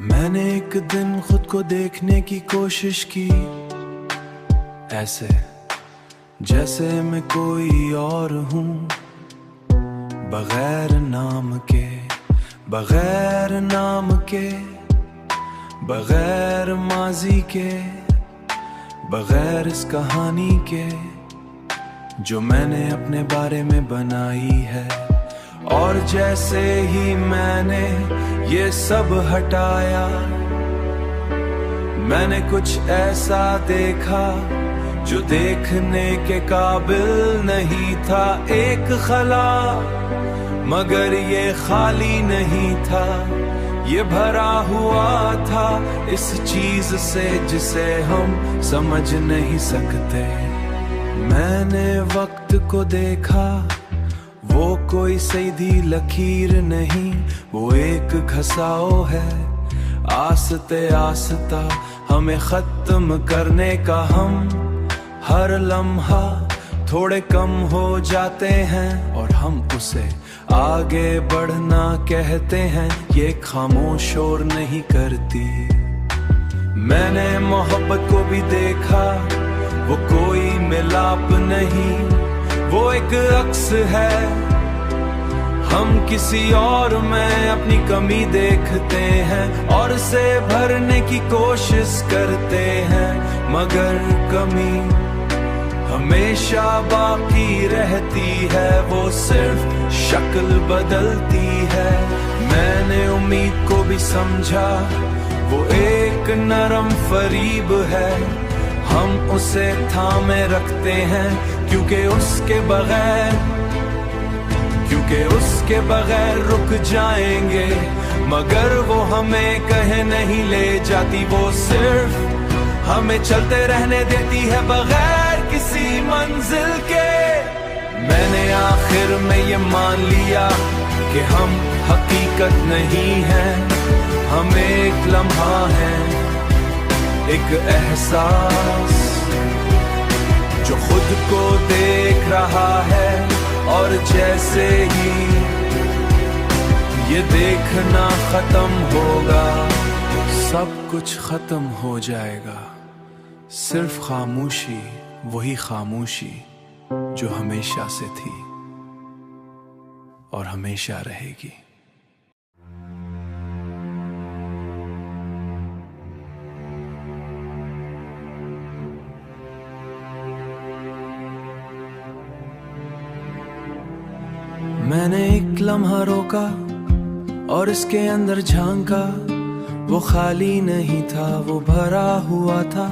मैंने एक दिन खुद को देखने की कोशिश की, ऐसे जैसे मैं कोई और हूँ, बगैर नाम के, बगैर नाम के, बगैर माजी के, बगैर इस कहानी के जो मैंने अपने बारे में बनाई है। और जैसे ही मैंने ये सब हटाया, मैंने कुछ ऐसा देखा जो देखने के काबिल नहीं था। एक खला, मगर ये खाली नहीं था, ये भरा हुआ था इस चीज से जिसे हम समझ नहीं सकते। मैंने वक्त को देखा, वो कोई सीधी लकीर नहीं, वो एक घसाओ है आस्ते आस्ता हमें खत्म करने का। हम हर लम्हा थोड़े कम हो जाते हैं और हम उसे आगे बढ़ना कहते हैं। ये खामोश और नहीं करती। मैंने मोहब्बत को भी देखा, वो कोई मिलाप नहीं, वो एक अक्स है। हम किसी और में अपनी कमी देखते हैं और उसे भरने की कोशिश करते हैं, मगर कमी हमेशा बाकी रहती है, वो सिर्फ शक्ल बदलती है। मैंने उम्मीद को भी समझा, वो एक नरम फरीब है। हम उसे थामे रखते हैं क्योंकि उसके बगैर रुक जाएंगे, मगर वो हमें कहीं नहीं ले जाती। वो सिर्फ हमें चलते रहने देती है बगैर किसी मंजिल के। मैंने आखिर में ये मान लिया कि हम हकीकत नहीं हैं, हम एक लम्हा है, एक एहसास जो खुद को देख रहा है। और जैसे ही ये देखना खत्म होगा, सब कुछ खत्म हो जाएगा। सिर्फ खामोशी, वही खामोशी जो हमेशा से थी और हमेशा रहेगी। मैंने एक लम्हा रोका और इसके अंदर झांका, वो खाली नहीं था, वो भरा हुआ था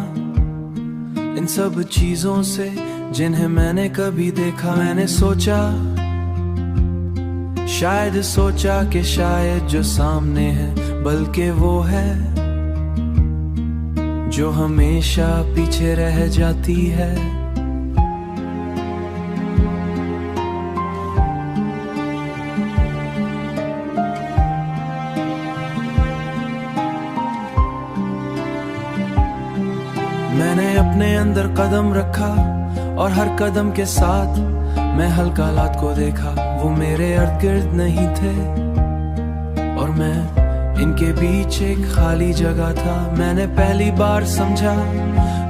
इन सब चीजों से जिन्हें मैंने कभी देखा। मैंने सोचा, शायद सोचा कि शायद जो सामने है बल्कि वो है जो हमेशा पीछे रह जाती है। मैंने अपने अंदर कदम रखा और हर कदम के साथ मैं हल्कालात को देखा। वो मेरे इर्द गिर्द नहीं थे और मैं इनके बीच एक खाली जगह था। मैंने पहली बार समझा,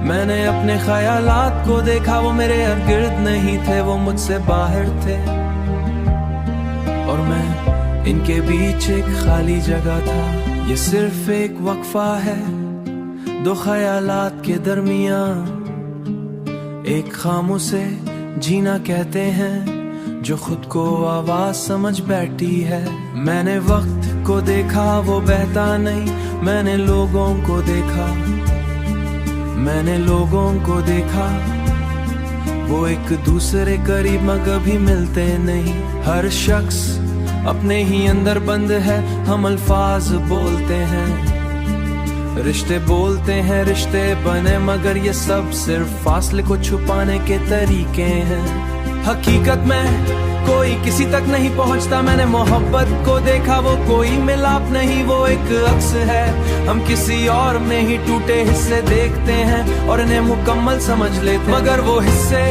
मैंने अपने ख्यालात को देखा। वो मेरे इर्द गिर्द नहीं थे, वो मुझसे बाहर थे और मैं इनके बीच एक खाली जगह था। ये सिर्फ एक वक्फा है दो ख्यालात के दरमियान, एक खामोश जीना कहते हैं जो खुद को आवाज समझ बैठी है। मैंने वक्त को देखा, वो बहता नहीं, मैंने लोगों को देखा, मैंने लोगों को देखा, वो एक दूसरे करीब मगर कभी मिलते नहीं। हर शख्स अपने ही अंदर बंद है, हम अल्फाज बोलते हैं, रिश्ते बोलते हैं, रिश्ते बने, मगर ये सब सिर्फ फासले को छुपाने के तरीके हैं। हकीकत में कोई किसी तक नहीं पहुंचता। मैंने मोहब्बत को देखा, वो कोई मिलाप नहीं, वो एक अक्स है। हम किसी और में ही टूटे हिस्से देखते हैं और इन्हें मुकम्मल समझ लेते हैं, मगर वो हिस्से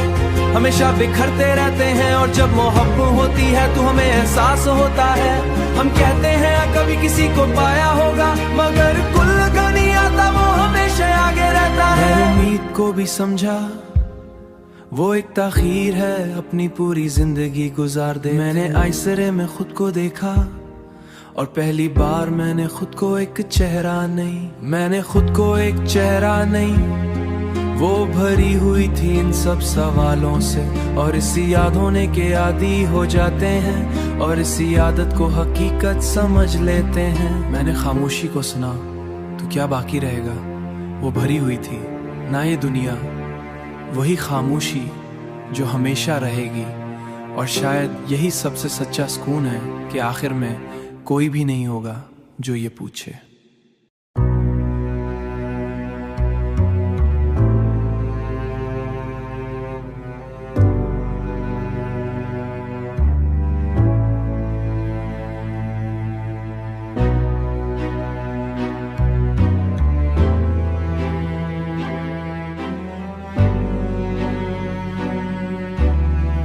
हमेशा बिखरते रहते हैं। और जब मोहब्बत होती है तो हमें एहसास होता है। हम कहते हैं कभी किसी को पाया होगा, मगर कुल का नहीं आता, वो हमेशा आगे रहता है। मैंने उम्मीद को भी समझा, वो एक ताखीर है, अपनी पूरी जिंदगी गुजार दे। मैंने आईसरे में खुद को देखा और पहली बार मैंने खुद को एक चेहरा नहीं, मैंने खुद को एक चेहरा नहीं, वो भरी हुई थी इन सब सवालों से। और इसी याद होने के आदी हो जाते हैं और इसी आदत को हकीकत समझ लेते हैं। मैंने खामोशी को सुना तो क्या बाकी रहेगा, वो भरी हुई थी ना ये दुनिया, वही खामोशी जो हमेशा रहेगी। और शायद यही सबसे सच्चा सुकून है कि आखिर में कोई भी नहीं होगा जो ये पूछे।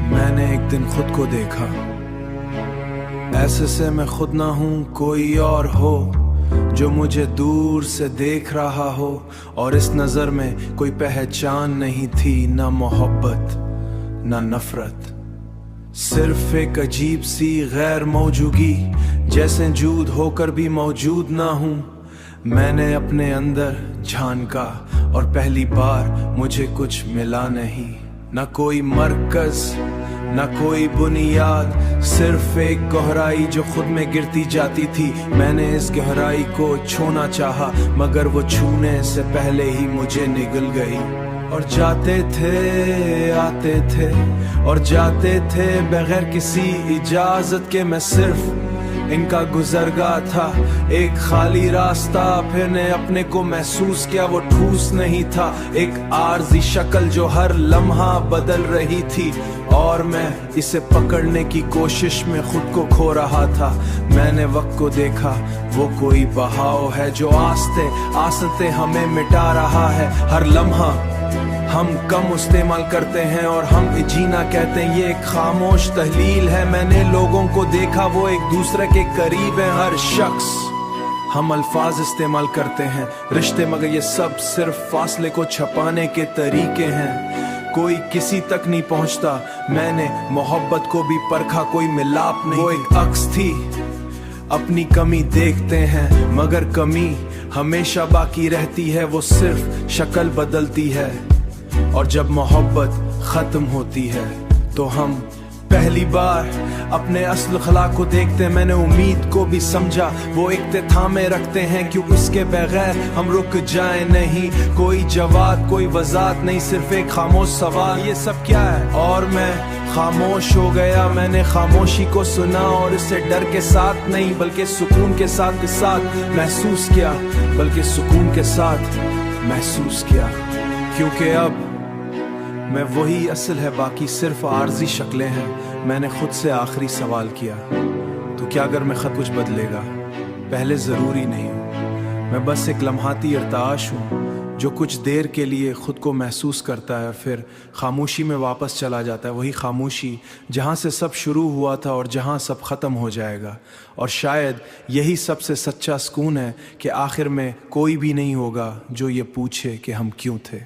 मैंने एक दिन खुद को देखा, ऐसे से मैं खुद ना हूं, कोई और हो जो मुझे दूर से देख रहा हो। और इस नजर में कोई पहचान नहीं थी, ना मोहब्बत ना नफरत, सिर्फ एक अजीब सी गैर मौजूदगी, जैसे जूद होकर भी मौजूद ना हूं। मैंने अपने अंदर झांका और पहली बार मुझे कुछ मिला नहीं, ना कोई मरकज ना कोई बुनियाद, सिर्फ एक गहराई जो खुद में गिरती जाती थी। मैंने इस गहराई को छूना चाहा, मगर वो छूने से पहले ही मुझे निगल गई। और जाते थे आते थे और जाते थे बगैर किसी इजाजत के, मैं सिर्फ इनका गुजरगा था, एक खाली रास्ता। फिर ने अपने को महसूस किया, वो ठूस नहीं था, एक आर्जी शक्ल जो हर लम्हा बदल रही थी। और मैं इसे पकड़ने की कोशिश में खुद को खो रहा था। मैंने वक्त को देखा, वो कोई बहाव है जो आस्ते आस्ते हमें मिटा रहा है। हर लम्हा हम कम इस्तेमाल करते हैं और हम जीना कहते हैं, ये एक खामोश तहलील है। मैंने लोगों को देखा, वो एक दूसरे के करीब है। हर शख्स हम अल्फाज इस्तेमाल करते हैं रिश्ते, मगर ये सब सिर्फ फासले को छपाने के तरीके हैं। कोई किसी तक नहीं पहुंचता, मैंने मोहब्बत को भी परखा, कोई मिलाप नहीं, वो एक अक्स थी। अपनी कमी देखते हैं मगर कमी हमेशा बाकी रहती है, वो सिर्फ शक्ल बदलती है। और जब मोहब्बत खत्म होती है तो हम पहली बार अपने असल खला को देखते। मैंने उम्मीद को भी समझा, वो एक थामे रखते हैं, क्यों उसके बगैर हम रुक जाए नहीं। कोई जवाब कोई वजात नहीं, सिर्फ एक खामोश सवाल, ये सब क्या है। और मैं खामोश हो गया, मैंने खामोशी को सुना और इसे डर के साथ नहीं बल्कि सुकून के साथ महसूस किया, बल्कि सुकून के साथ महसूस किया। क्योंकि अब मैं वही असल है, बाकी सिर्फ आर्जी शक्लें हैं। मैंने खुद से आखिरी सवाल किया, तो क्या अगर मैं खत कुछ बदलेगा? पहले ज़रूरी नहीं हूँ, मैं बस एक लम्हाती इर्ताश हूँ जो कुछ देर के लिए खुद को महसूस करता है, फिर खामोशी में वापस चला जाता है। वही खामोशी जहाँ से सब शुरू हुआ था और जहाँ सब ख़त्म हो जाएगा। और शायद यही सबसे सच्चा सुकून है कि आखिर में कोई भी नहीं होगा जो ये पूछे कि हम क्यों थे।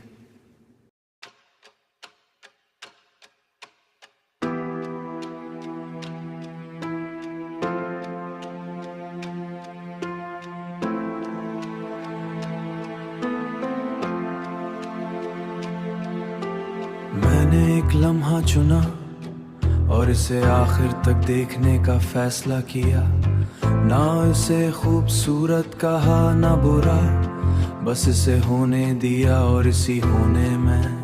मैंने एक लम्हा चुना और इसे आखिर तक देखने का फैसला किया। ना इसे खूबसूरत कहा ना बुरा, बस इसे होने दिया और इसी होने में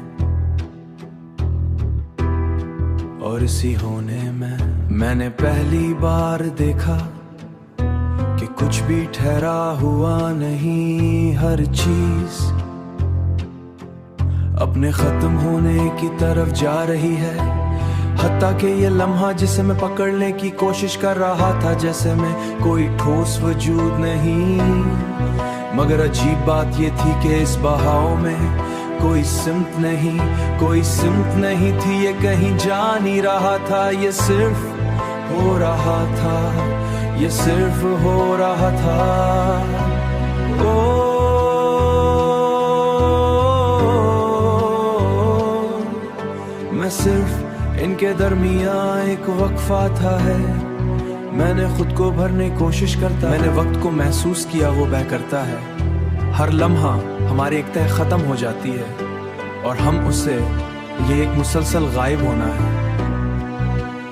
मैंने पहली बार देखा कि कुछ भी ठहरा हुआ नहीं। हर चीज अपने खत्म होने की तरफ जा रही है, हत्ता कि ये लम्हा जिसे मैं पकड़ने की कोशिश कर रहा था, जैसे मैं कोई ठोस वजूद नहीं। मगर अजीब बात ये थी कि इस बहाव में कोई सिमत नहीं, कोई सिमत नहीं थी। ये कहीं जा नहीं रहा था, ये सिर्फ हो रहा था, ये सिर्फ हो रहा था। ओ मैं सिर्फ इनके दरमियां एक वक्फा था है। मैंने खुद को भरने की कोशिश करता, मैंने वक्त को महसूस किया वो बह करता है। हर लम्हा हमारी एक तय ख़त्म हो जाती है और हम उससे ये एक मुसलसल गायब होना है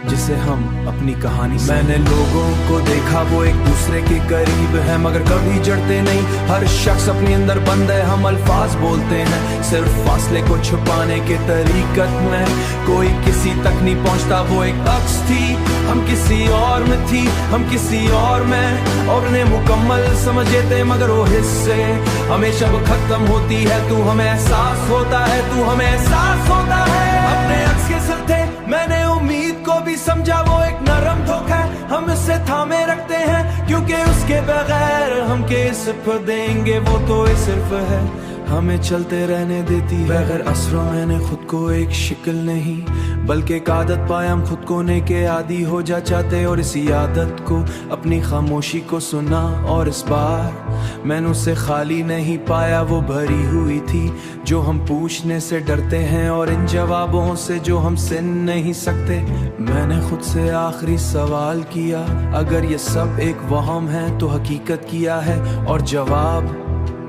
जिसे हम अपनी कहानी। मैंने लोगों को देखा वो एक दूसरे के करीब है मगर कभी जड़ते नहीं। हर शख्स अपने अंदर बंद है, हम अल्फाज बोलते हैं सिर्फ फासले को छुपाने के तरीकत में। कोई किसी तक नहीं पहुंचता, वो एक अक्स थी, हम किसी और में थी, हम किसी और में। और उन्हें मुकम्मल समझे थे मगर वो हिस्से हमेशा वो खत्म होती है। तू हमें एहसास होता है, तू हमें एहसास होता है। अपने अक्स के सिर थे मैंने उम्मीद को भी समझा, वो एक नरम धोखा है, हम इससे थामे रखते हैं क्योंकि उसके बगैर हम किस पर देंगे। वो तो सिर्फ है हमें चलते रहने देती है। बगैर असरों मैंने खुद को एक शिकल नहीं बल्कि एक आदत पाया। हम खुद को ने के आदी हो जा चाहते और इसी आदत को अपनी खामोशी को सुना। और इस बार मैंने उसे खाली नहीं पाया, वो भरी हुई थी जो हम पूछने से डरते हैं और इन जवाबों से जो हम सुन नहीं सकते। मैंने खुद से आखिरी सवाल किया, अगर ये सब एक वहम है तो हकीकत किया है? और जवाब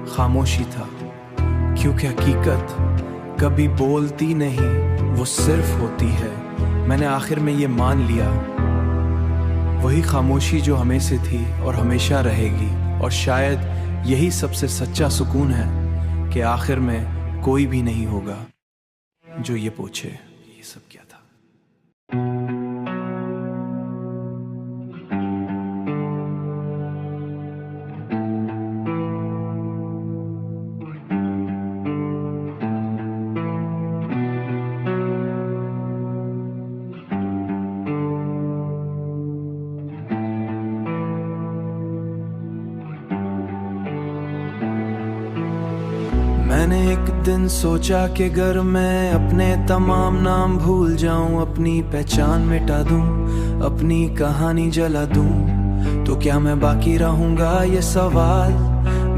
खामोशी था, क्योंकि हकीकत कभी बोलती नहीं, वो सिर्फ होती है। मैंने आखिर में ये मान लिया, वही खामोशी जो हमें से थी और हमेशा रहेगी। और शायद यही सबसे सच्चा सुकून है कि आखिर में कोई भी नहीं होगा जो ये पूछे ये सब क्या था। मैंने एक दिन सोचा कि अगर मैं अपने तमाम नाम भूल जाऊं, अपनी पहचान मिटा दूं, अपनी कहानी जला दूं, तो क्या मैं बाकी रहूंगा? ये सवाल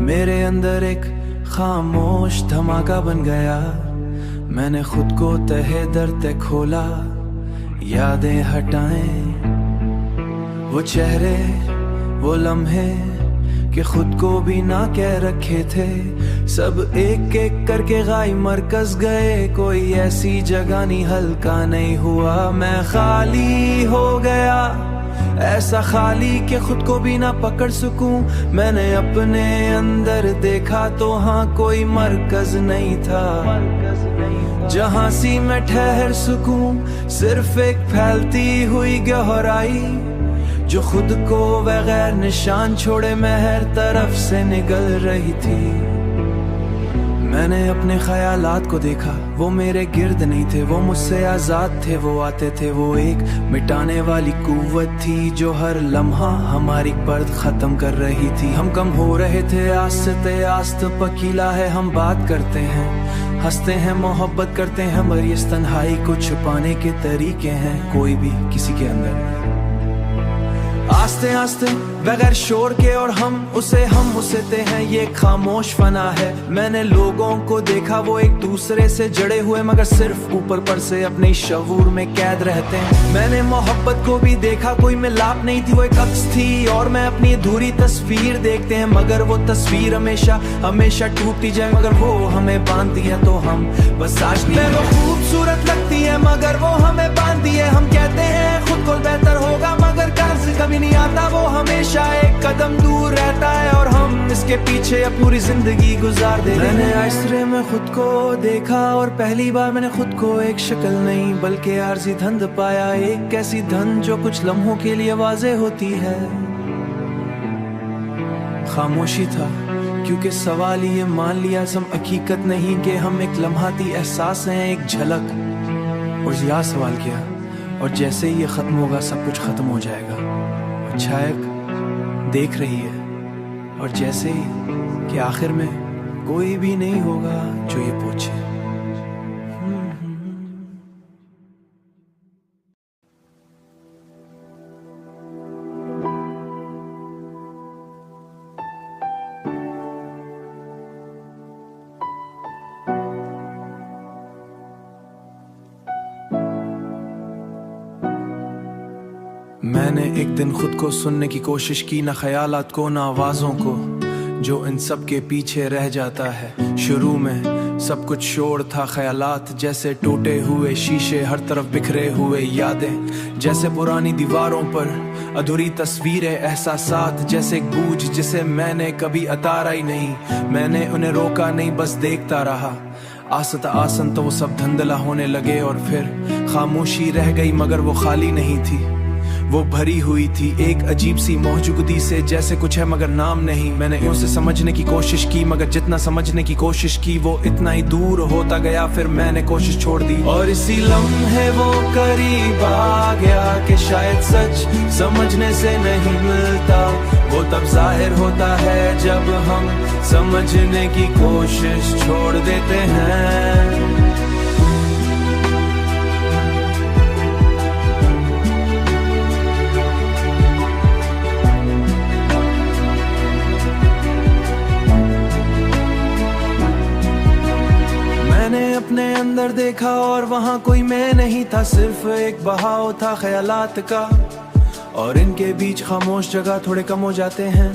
मेरे अंदर एक खामोश धमाका बन गया। मैंने खुद को तहे दर तक खोला, यादें हटाएं वो चेहरे वो लम्हे कि खुद को भी ना कह रखे थे। सब एक एक करके गाय मरकज गए, कोई ऐसी जगह नहीं हल्का नहीं हुआ। मैं खाली हो गया, ऐसा खाली कि खुद को भी ना पकड़ सकूं। मैंने अपने अंदर देखा तो हाँ कोई मरकज नहीं था जहां सी मैं ठहर सकूं। सिर्फ एक फैलती हुई गहराई जो खुद को बगैर निशान छोड़े मैं हर तरफ से निगल रही थी। मैंने अपने ख्यालात को देखा, वो मेरे गिर्द नहीं थे, वो मुझसे आजाद थे। वो आते थे, वो एक मिटाने वाली कुव्वत थी जो हर लम्हा हमारी पर्द खत्म कर रही थी। हम कम हो रहे थे आस्ते आस्ते, पकीला है हम बात करते हैं, हंसते हैं, मोहब्बत करते हैं, मगर ये तन्हाई को छुपाने के तरीके हैं कोई भी किसी के अंदर। आस्ते आस्ते बगैर शोर के और हम उसे ते हैं, ये खामोश फना है। मैंने लोगों को देखा वो एक दूसरे से जड़े हुए मगर सिर्फ ऊपर पर से अपने शऊर में कैद रहते हैं। मैंने मोहब्बत को भी देखा, कोई मिलाप नहीं थी, वो एक अक्स थी और मैं अपनी अधूरी तस्वीर देखते हैं मगर वो तस्वीर हमेशा हमेशा टूटती जाए। मगर वो हमें बांधती है तो हम बस आज नहीं। वो खूबसूरत लगती है मगर वो हमें बांधती है। हम कहते हैं खुद को बेहतर होगा मगर कर्ज कभी नहीं आता, वो हमेशा एक कदम दूर रहता है और हम इसके पीछे पूरी जिंदगी गुजार दे। मैंने आईसरे में खुद को देखा और पहली बार मैंने खुद को एक शक्ल नहीं बल्कि आरजी धंध पाया। एक ऐसी धन जो कुछ लम्हों के लिए वाज़े होती है। खामोशी था क्योंकि सवाल ये मान लिया हम हकीकत नहीं कि हम एक लम्हाती एहसास हैं, एक झलक। और यह सवाल किया और जैसे ही ये खत्म होगा सब कुछ खत्म हो जाएगा। और छायक देख रही है, और जैसे ही कि आखिर में कोई भी नहीं होगा जो ये पूछे। मैंने एक दिन खुद को सुनने की कोशिश की, ना ख्यालात को ना आवाज़ों को, जो इन सब के पीछे रह जाता है। शुरू में सब कुछ शोर था, ख्यालात जैसे टूटे हुए शीशे, हर तरफ बिखरे हुए यादें जैसे पुरानी दीवारों पर अधूरी तस्वीरें, एहसासात जैसे एक बूझ जिसे मैंने कभी उतारा ही नहीं। मैंने उन्हें रोका नहीं, बस देखता रहा। आसता आसन तो वो सब धुंधला होने लगे, और फिर खामोशी रह गई, मगर वो खाली नहीं थी, वो भरी हुई थी एक अजीब सी मौजूदगी से, जैसे कुछ है मगर नाम नहीं। मैंने उसे समझने की कोशिश की, मगर जितना समझने की कोशिश की वो इतना ही दूर होता गया। फिर मैंने कोशिश छोड़ दी, और इसी लम्हे वो करीब आ गया कि शायद सच समझने से नहीं मिलता। वो तब जाहिर होता है जब हम समझने की कोशिश छोड़ देते हैं। अपने अंदर देखा और वहाँ कोई मैं नहीं था, सिर्फ एक बहाव था ख्यालात का। और इनके बीच खामोश जगह थोड़े कम हो जाते हैं,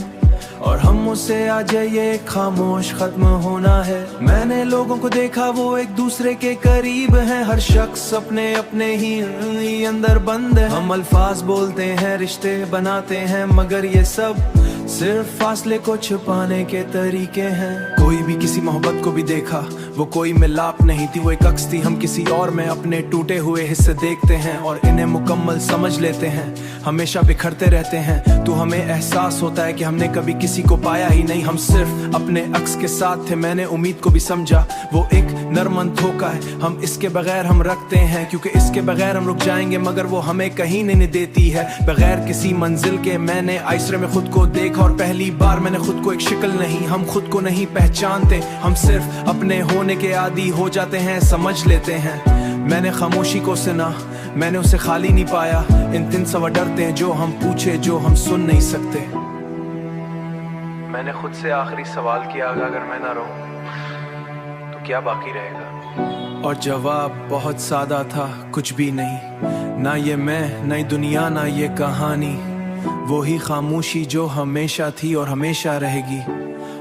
और हम मुझसे आ जाइए खामोश खत्म होना है। मैंने लोगों को देखा वो एक दूसरे के करीब हैं, हर शख्स अपने अपने ही अंदर बंद है। हम अल्फाज बोलते हैं, रिश्ते बनाते हैं, मगर ये सब सिर्फ फासले को छुपाने के तरीके हैं। कोई भी किसी मोहब्बत को भी देखा, वो कोई मिलाप नहीं थी, वो एक अक्स थी। हम किसी और में अपने टूटे हुए हिस्से देखते हैं और इन्हें मुकम्मल समझ लेते हैं। हमेशा बिखरते रहते हैं तो हमें एहसास होता है कि हमने कभी किसी को पाया ही नहीं, हम सिर्फ अपने अक्स के साथ थे। मैंने उम्मीद को भी समझा, वो एक नरमन धोखा है, हम इसके बगैर हम रखते हैं, क्योंकि इसके बगैर हम रुक जाएंगे, मगर वो हमें कहीं नहीं देती है। बगैर किसी मंजिल के मैंने आईसरे में खुद को देखा, और पहली बार मैंने खुद को एक शिकल नहीं, हम खुद को नहीं पहचानते, हम सिर्फ अपने होने के आदी हो जाते हैं, समझ लेते हैं। मैंने खामोशी को सुना, मैंने उसे खाली नहीं पाया। इन 3 सवा डरते हैं जो हम पूछे, जो हम सुन नहीं सकते। मैंने खुद से आखिरी सवाल किया, अगर मैं ना रहूं तो क्या बाकी रहेगा? और जवाब बहुत सादा था, कुछ भी नहीं। ना ये मैं, ना ये दुनिया, ना ये कहानी, वो ही खामोशी जो हमेशा थी और हमेशा रहेगी।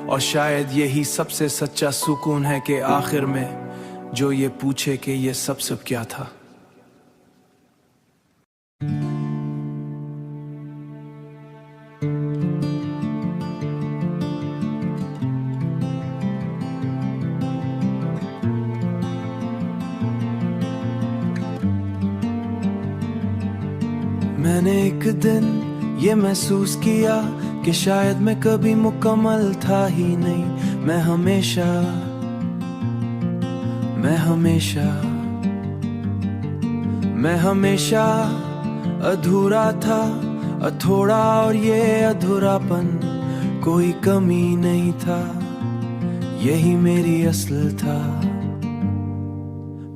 और शायद यही सबसे सच्चा सुकून है कि आखिर में जो ये पूछे कि ये सब क्या था। मैंने एक दिन ये महसूस किया कि शायद मैं कभी मुकम्मल था ही नहीं। मैं हमेशा अधूरा था, अधूरा, और ये अधूरापन कोई कमी नहीं था, यही मेरी असल था।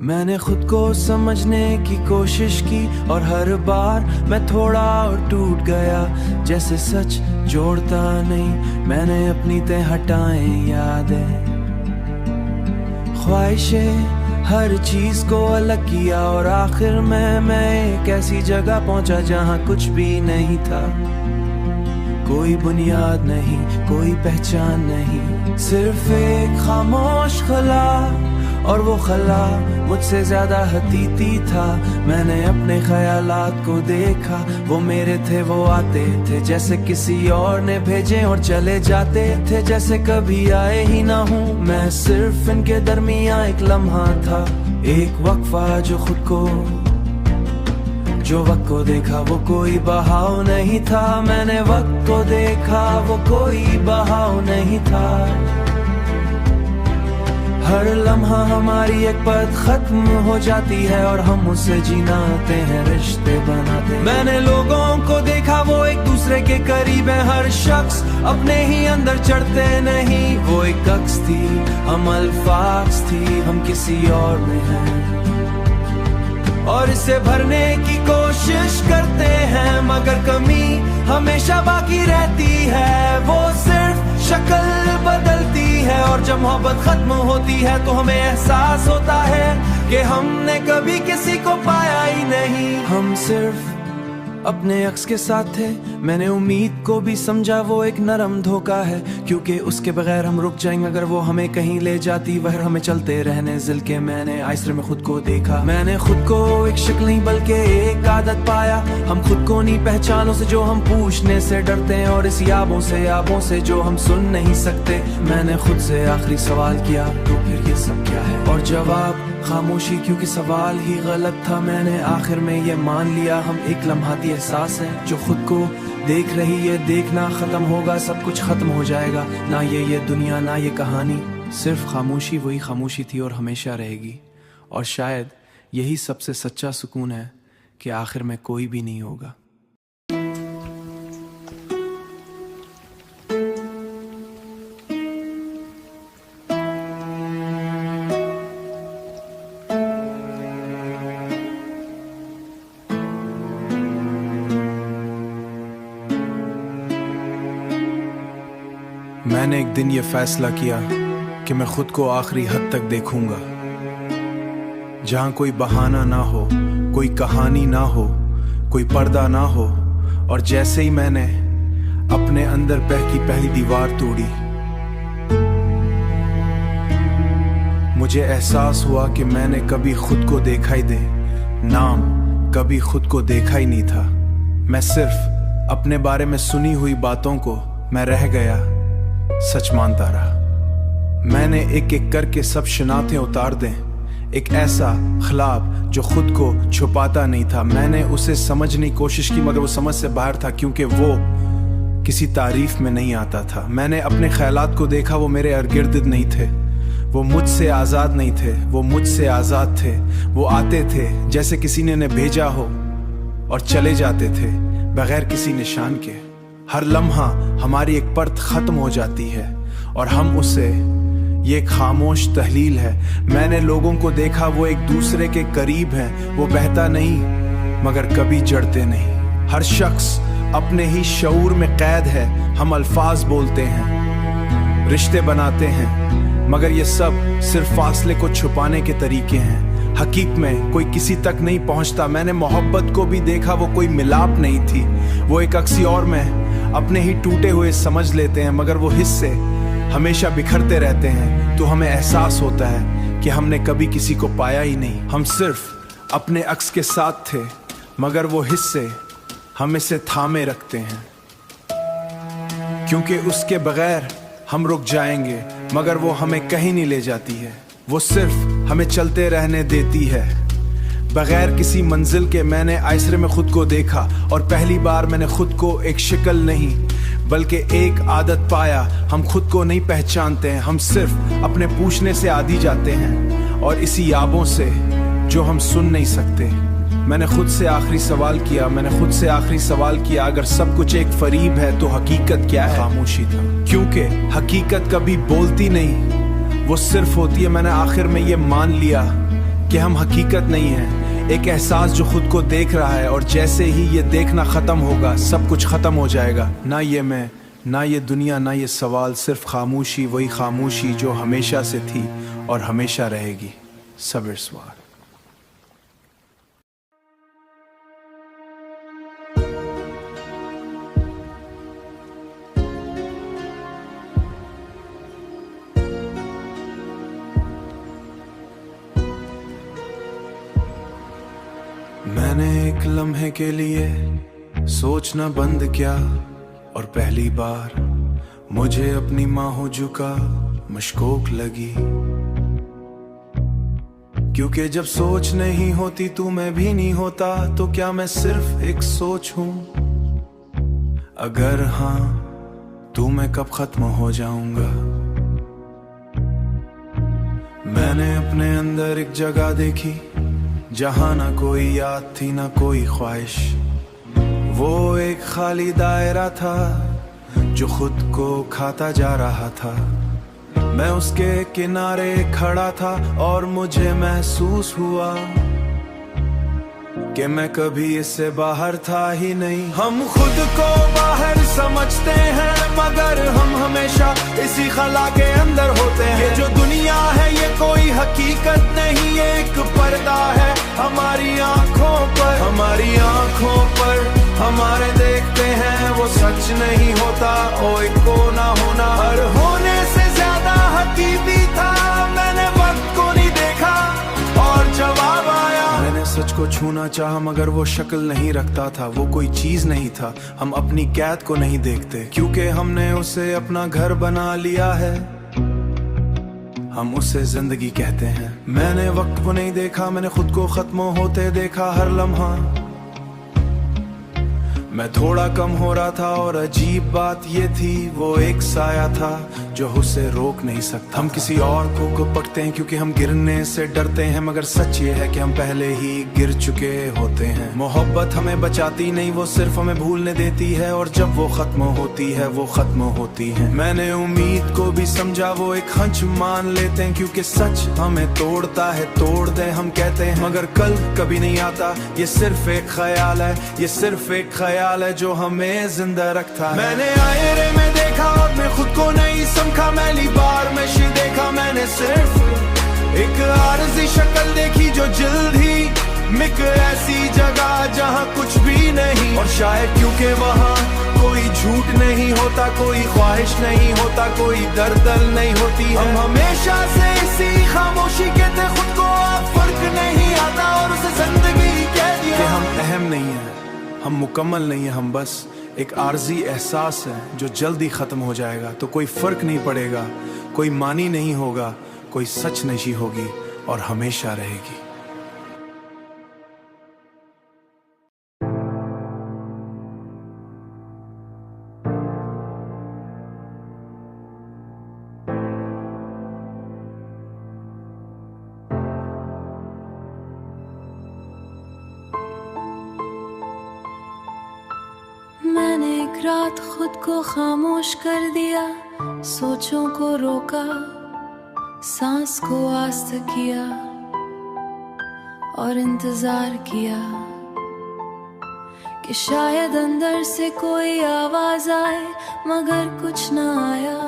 मैंने खुद को समझने की कोशिश की, और हर बार मैं थोड़ा और टूट गया, जैसे सच जोड़ता नहीं। मैंने अपनी तय हटाए यादें, ख्वाहिशें, हर चीज को अलग किया, और आखिर में मैं एक ऐसी जगह पहुंचा जहां कुछ भी नहीं था। कोई बुनियाद नहीं, कोई पहचान नहीं, सिर्फ एक खामोश खला, और वो खला मुझसे ज्यादा हतीती था। मैंने अपने ख्यालात को देखा, वो मेरे थे, वो आते थे जैसे किसी और ने भेजे, और चले जाते थे जैसे कभी आए ही ना हूँ। मैं सिर्फ इनके दरमियाँ एक लम्हा था, एक वक्फा जो खुद को, जो वक्त को देखा वो कोई बहाव नहीं था। मैंने वक्त को देखा, वो कोई बहाव नहीं था। हर लम्हा हमारी एक पद खत्म हो जाती है और हम उससे जीनाते हैं, रिश्ते बनाते हैं। मैंने लोगों को देखा वो एक दूसरे के करीब है, हर शख्स अपने ही अंदर चढ़ते नहीं। वो एक अक्स थी, हम अल्फाज थी, हम किसी और में हैं और इसे भरने की कोशिश करते हैं, मगर कमी हमेशा बाकी रहती है। वो सिर्फ शक्ल बदलती है और जब मोहब्बत खत्म होती है तो हमें एहसास होता है कि हमने कभी किसी को पाया ही नहीं। हम सिर्फ अपने अक्स के साथ थे। मैंने उम्मीद को भी समझा वो एक नरम धोखा है, क्योंकि उसके बगैर हम रुक जाएंगे अगर वो हमें कहीं ले जाती। वह हमें चलते रहने जिल के मैंने आइसर में खुद को देखा। मैंने खुद को एक शक्ल नहीं बल्कि एक आदत पाया। हम खुद को नहीं पहचानों से जो हम पूछने से डरते हैं और इस याबों से जो हम सुन नहीं सकते। मैंने खुद से आखिरी सवाल किया, तो फिर ये सब क्या है? और जवाब खामोशी, क्योंकि सवाल ही गलत था। मैंने आखिर में ये मान लिया, हम एक लम्हाती एहसास है जो खुद को देख रही है। देखना खत्म होगा, सब कुछ खत्म हो जाएगा, ना ये दुनिया ना ये कहानी। सिर्फ खामोशी वही खामोशी थी और हमेशा रहेगी। और शायद यही सबसे सच्चा सुकून है कि आखिर में कोई भी नहीं होगा। मैंने एक दिन ये फैसला किया कि मैं खुद को आखिरी हद तक देखूंगा, जहां कोई बहाना ना हो, कोई कहानी ना हो, कोई पर्दा ना हो। और जैसे ही मैंने अपने अंदर की पहली दीवार तोड़ी, मुझे एहसास हुआ कि मैंने कभी खुद को देखा ही नाम कभी खुद को देखा ही नहीं था। मैं सिर्फ अपने बारे में सुनी हुई बातों को मैं रह गया सच मानता रहा। मैंने एक एक करके सब शनाख्तें उतार दें, एक ऐसा ख्लाब जो खुद को छुपाता नहीं था। मैंने उसे समझने की कोशिश की, मगर वो समझ से बाहर था, क्योंकि वो किसी तारीफ में नहीं आता था। मैंने अपने ख्यालात को देखा, वो मेरे इर्द-गिर्द नहीं थे। वो मुझसे आज़ाद नहीं थे, वो मुझसे आज़ाद थे। वो आते थे जैसे किसी ने उन्हें भेजा हो और चले जाते थे बगैर किसी निशान के। हर लम्हा हमारी एक परत खत्म हो जाती है और हम उसे, ये खामोश तहलील है। मैंने लोगों को देखा, वो एक दूसरे के करीब हैं। वो बहता नहीं मगर कभी जड़ते नहीं। हर शख्स अपने ही शऊर में कैद है। हम अल्फाज बोलते हैं, रिश्ते बनाते हैं, मगर ये सब सिर्फ फासले को छुपाने के तरीके हैं। हकीकत में कोई किसी तक नहीं पहुंचता। मैंने मोहब्बत को भी देखा, वो कोई मिलाप नहीं थी। वो एक अक्सी और में अपने ही टूटे हुए समझ लेते हैं, मगर वो हिस्से हमेशा बिखरते रहते हैं। तो हमें एहसास होता है कि हमने कभी किसी को पाया ही नहीं। हम सिर्फ अपने अक्स के साथ थे, मगर वो हिस्से हम इसे थामे रखते हैं, क्योंकि उसके बगैर हम रुक जाएंगे, मगर वो हमें कहीं नहीं ले जाती है। वो सिर्फ हमें चलते रहने देती है बगैर किसी मंजिल के। मैंने आइसरे में खुद को देखा और पहली बार मैंने खुद को एक शक्ल नहीं बल्कि एक आदत पाया। हम खुद को नहीं पहचानते हैं, हम सिर्फ अपने पूछने से आदी जाते हैं और इसी याबों से जो हम सुन नहीं सकते। मैंने खुद से आखिरी सवाल किया, अगर सब कुछ एक फरीब है तो हकीकत क्या है? खामोशी था, क्योंकि हकीकत कभी बोलती नहीं, वो सिर्फ होती है। मैंने आखिर में ये मान लिया कि हम हकीकत नहीं है, एक एहसास जो खुद को देख रहा है। और जैसे ही ये देखना खत्म होगा, सब कुछ खत्म हो जाएगा। ना ये मैं, ना ये दुनिया, ना ये सवाल, सिर्फ खामोशी, वही खामोशी जो हमेशा से थी और हमेशा रहेगी। सब्र सवार। मैंने एक लम्हे के लिए सोचना बंद किया और पहली बार मुझे अपनी माहौजू का मशकोक लगी, क्योंकि जब सोच नहीं होती तू मैं भी नहीं होता, तो क्या मैं सिर्फ एक सोच हूं? अगर हाँ, तू मैं कब खत्म हो जाऊंगा? मैंने अपने अंदर एक जगह देखी जहाँ ना कोई याद थी ना कोई ख्वाहिश। वो एक खाली दायरा था जो खुद को खाता जा रहा था। मैं उसके किनारे खड़ा था और मुझे महसूस हुआ कि मैं कभी इससे बाहर था ही नहीं। हम खुद को बाहर समझते हैं मगर हम हमेशा इसी खला के अंदर होते हैं। ये जो दुनिया है ये कोई हकीकत नहीं, ये एक पर्दा है हमारी आंखों पर। हमारी आंखों पर हमारे देखते हैं वो सच नहीं होता। ओ एक को ना होना हर होने से ज्यादा हकीकी था। मैंने वक्त को नहीं देखा और जवाब आया। मैंने सच को छूना चाहा मगर वो शक्ल नहीं रखता था। वो कोई चीज नहीं था। हम अपनी कैद को नहीं देखते क्योंकि हमने उसे अपना घर बना लिया है। हम उसे जिंदगी कहते हैं। मैंने वक्त को नहीं देखा, मैंने खुद को खत्म होते देखा हर लम्हा। मैं थोड़ा कम हो रहा था और अजीब बात ये थी वो एक साया था जो उसे रोक नहीं सकता। हम किसी और को पकते हैं क्योंकि हम गिरने से डरते हैं मगर सच ये है कि हम पहले ही गिर चुके होते हैं। मोहब्बत हमें बचाती नहीं, वो सिर्फ हमें भूलने देती है और जब वो खत्म होती है वो खत्म होती है। मैंने उम्मीद को भी समझा, वो एक हंच मान लेते हैं क्योंकि सच हमें तोड़ता है। तोड़ दे हम कहते हैं मगर कल कभी नहीं आता। ये सिर्फ एक ख्याल है, ये सिर्फ एक ख्याल है जो हमें जिंदा रखता है। मैंने आईने में देखा और मैं खुद को नहीं समझा। मैली बार में शी देखा, मैंने सिर्फ एक आरज़ी शक्ल देखी जो जल्द ही मिक ऐसी जगह जहाँ कुछ भी नहीं। और शायद क्योंकि वहाँ कोई झूठ नहीं होता, कोई ख्वाहिश नहीं होता, कोई दर्द नहीं होती है। हम हमेशा से इसी खामोशी के थे खुद को, अब फर्क नहीं आता और उसे जिंदगी कह दिया कि हम अहम नहीं है, हम मुकम्मल नहीं है। हम बस एक आर्जी एहसास है जो जल्दी खत्म हो जाएगा। तो कोई फर्क नहीं पड़ेगा, कोई मानी नहीं होगा, कोई सच नशी होगी और हमेशा रहेगी। मैंने एक रात खुद को खामोश कर दिया, सोचों को रोका, सांस को आस्त किया और इंतजार किया कि शायद अंदर से कोई आवाज आए, मगर कुछ ना आया।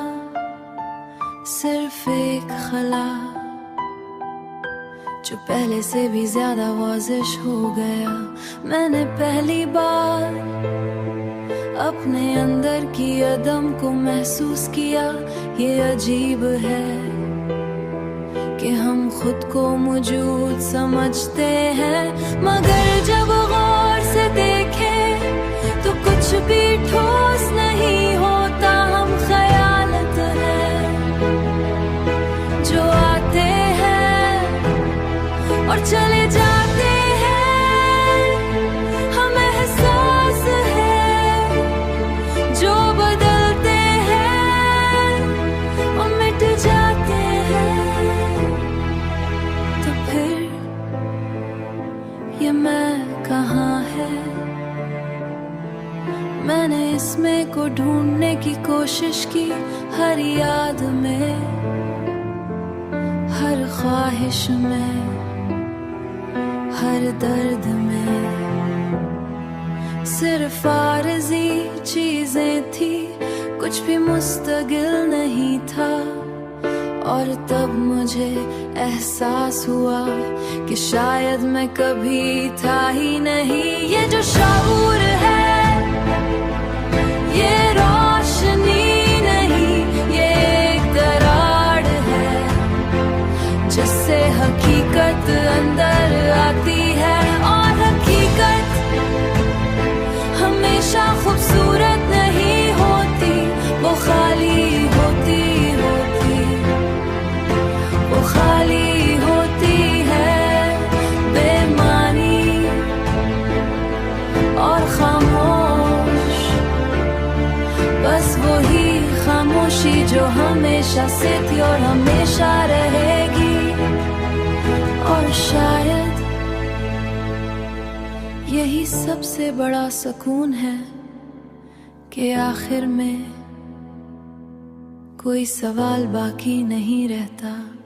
सिर्फ एक खला जो पहले से भी ज्यादा वाज़िश हो गया। मैंने पहली बार अपने अंदर की अदम को महसूस किया। ये अजीब है कि हम खुद को मौजूद समझते हैं, मगर जब गौर से देखें तो कुछ भी ठोस नहीं होता। हम ख्यालत हैं जो आते हैं और चले जाते हैं। हम एहसास है जो बदलते हैं और मिट जाते हैं। तो फिर ये मैं कहाँ है? मैंने इसमें को ढूंढने की कोशिश की, हर याद में, हर ख्वाहिश में, हर दर्द में। सिर्फ आरज़ी चीजें थी, कुछ भी मुस्तकिल नहीं था। और तब मुझे एहसास हुआ कि शायद मैं कभी था ही नहीं। ये जो शऊर है ये रोशनी नहीं, ये एक दरार है जिससे हकीकत अंदर आती है। और हकीकत हमेशा खूबसूरत नहीं होती, वो खाली होती होती, वो खाली होती है, बेमानी और खामोश। बस वही खामोशी जो हमेशा से थी और हमेशा रहेगी। यही सबसे बड़ा सुकून है कि आखिर में कोई सवाल बाकी नहीं रहता।